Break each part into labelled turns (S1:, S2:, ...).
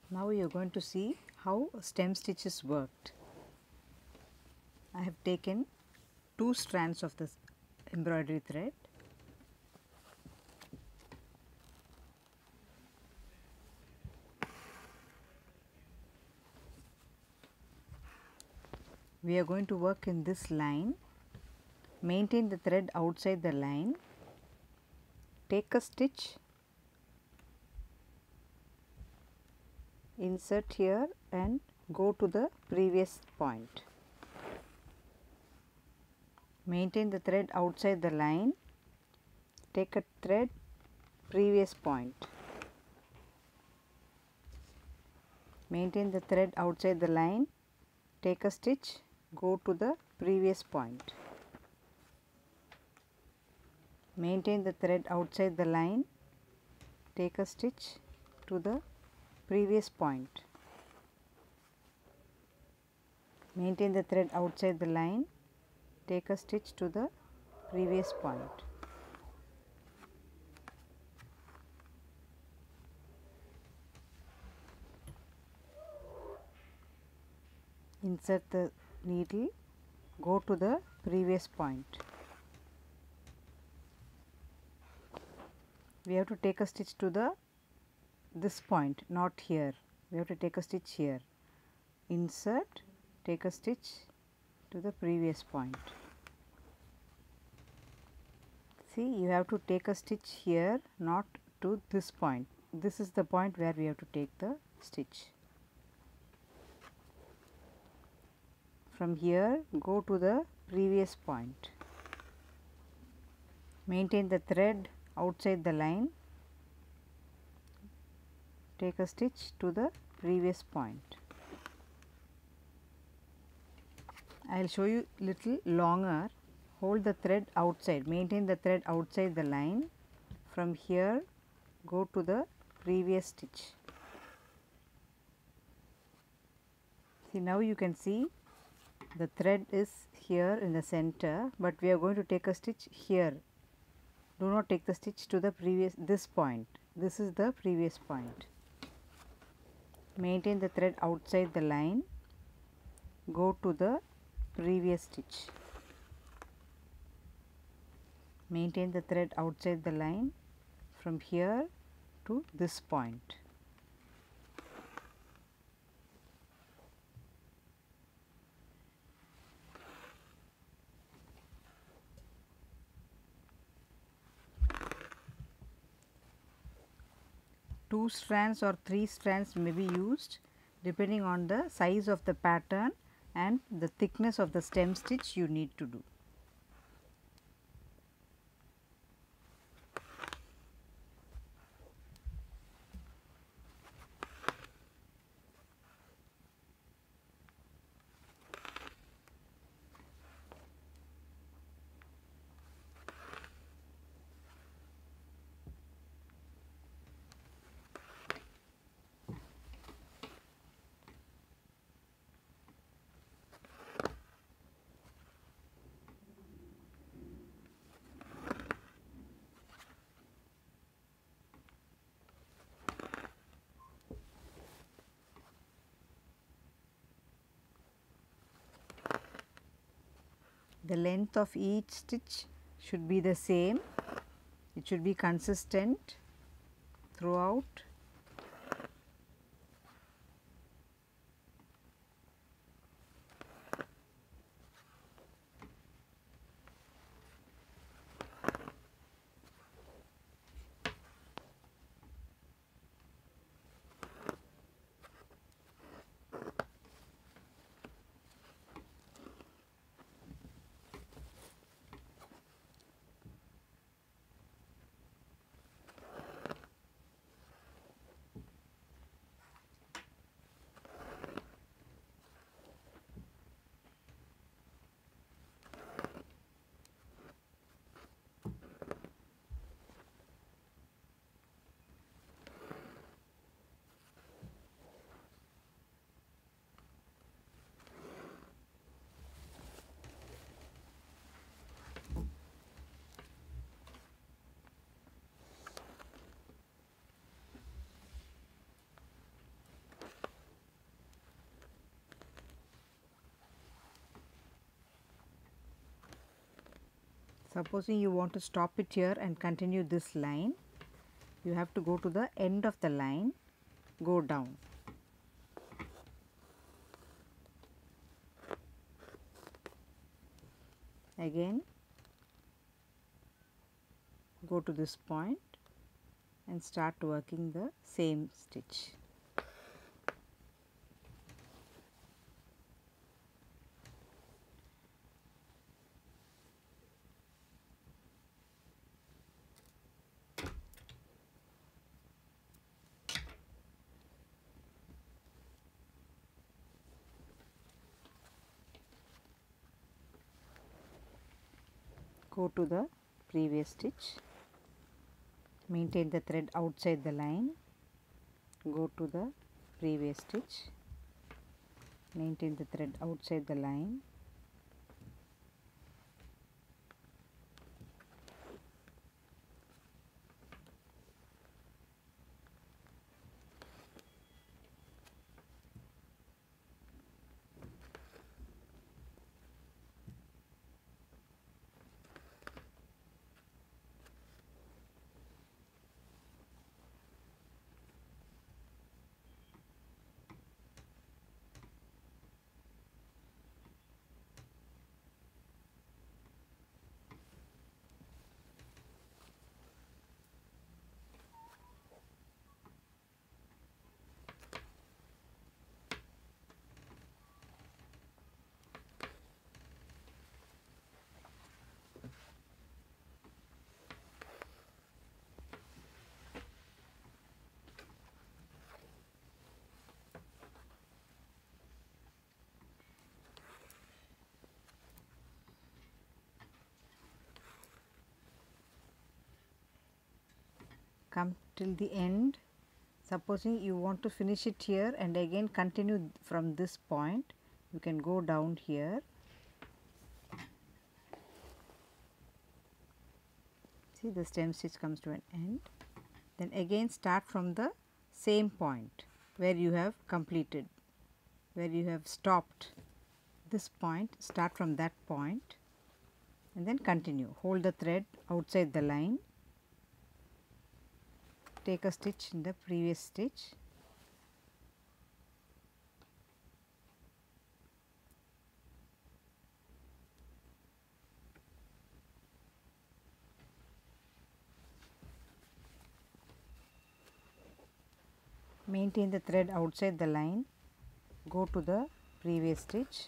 S1: Now you are going to see how stem stitches worked. I have taken 2 strands of this embroidery thread. We are going to work in this line. Maintain the thread outside the line. Take a stitch, insert here and go to the previous point. Maintain the thread outside the line. Take a thread, previous point. Maintain the thread outside the line. Take a stitch, go to the previous point. Maintain the thread outside the line. Take a stitch to the previous point. Maintain the thread outside the line. Take a stitch to the previous point. Insert the needle, go to the previous point. We have to take a stitch to this point, not here. We have to take a stitch here. Insert, take a stitch to the previous point. See, you have to take a stitch here, not to this point. This is the point where we have to take the stitch. From here, go to the previous point. Maintain the thread outside the line. Take a stitch to the previous point. I will show you little longer. Hold the thread outside. Maintain the thread outside the line. From here, go to the previous stitch. See, now you can see the thread is here in the center, but we are going to take a stitch here. Do not take the stitch to the this point. This is the previous point. Maintain the thread outside the line. Go to the previous stitch. Maintain the thread outside the line from here to this point. Two strands or 3 strands may be used depending on the size of the pattern and the thickness of the stem stitch you need to do. The length of each stitch should be the same. It should be consistent throughout. Supposing you want to stop it here and continue this line, you have to go to the end of the line, go down. Again go to this point and start working the same stitch. Go to the previous stitch, maintain the thread outside the line, go to the previous stitch, maintain the thread outside the line, come till the end. Supposing you want to finish it here and again continue from this point, you can go down here. See, the stem stitch comes to an end. Then again start from the same point where you have completed, where you have stopped this point. Start from that point and then continue. Hold the thread outside the line. Take a stitch in the previous stitch. Maintain the thread outside the line. Go to the previous stitch.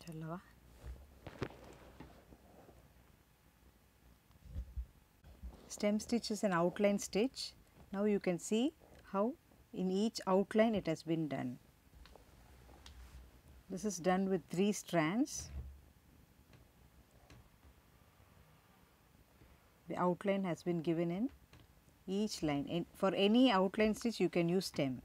S1: चलो stem stitch is an outline stitch. Now you can see how in each outline it has been done. This is done with 3 strands. The outline has been given in each line. For any outline stitch you can use stem.